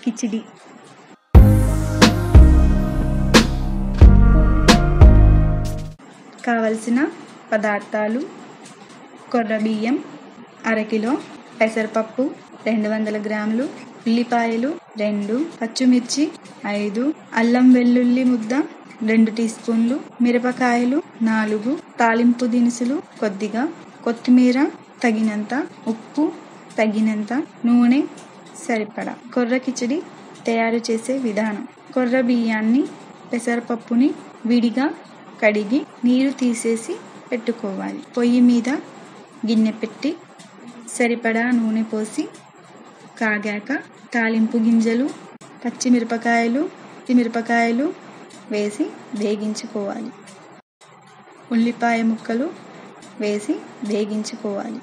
కిచిడి. కావలసిన పదార్థాలు: కొర్ర బియ్యం 1/2 కిలో, పెసరపప్పు 200 గ్రాములు, ఉల్లిపాయలు 2, పచ్చిమిర్చి 5, అల్లం వెల్లుల్లి ముద్ద 2 టీ స్పూన్లు, మిరపకాయలు 4, తాలింపు దినుసులు కొద్దిగా, కొత్తిమీర తగినంత, ఉప్పు తగినంత, నూనె సరిపడా. కొర్ర కిచిడి తయారు చేసే విధానం: కొర్ర బియ్యాన్ని, పెసరపప్పుని విడిగా కడిగి నీరు తీసేసి పెట్టుకోవాలి. పొయ్యి మీద గిన్నె పెట్టి సరిపడా నూనె పోసి కాగాక తాలింపు గింజలు, పచ్చిమిరపకాయలు వేసి వేగించుకోవాలి. ఉల్లిపాయ ముక్కలు వేసి వేగించుకోవాలి.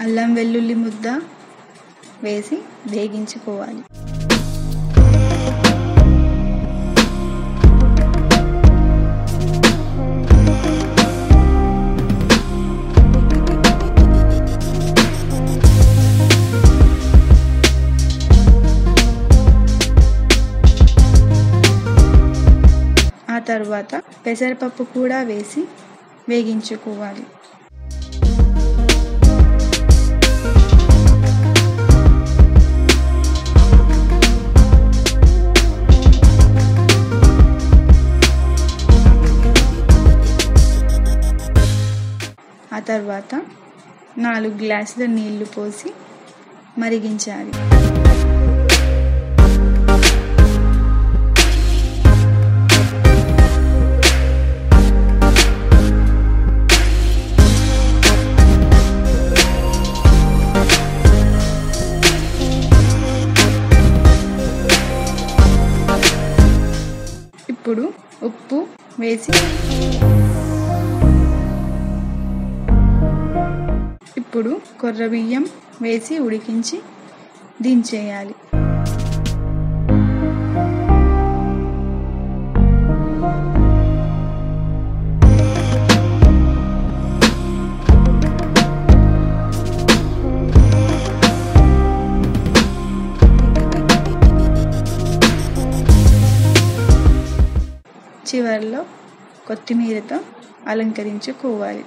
అల్లం వెల్లుల్లి ముద్ద వేసి వేగించుకోవాలి. ఆ తర్వాత పెసరపప్పు కూడా వేసి వేగించుకోవాలి. ఆ తర్వాత 4 గ్లాసుల నీళ్లు పోసి మరిగించాలి. ఇప్పుడు ఉప్పు వేసి ఇప్పుడు కొర్ర బియ్యం వేసి ఉడికించి దించేయాలి. చివర్లో కొత్తిమీరతో అలంకరించుకోవాలి.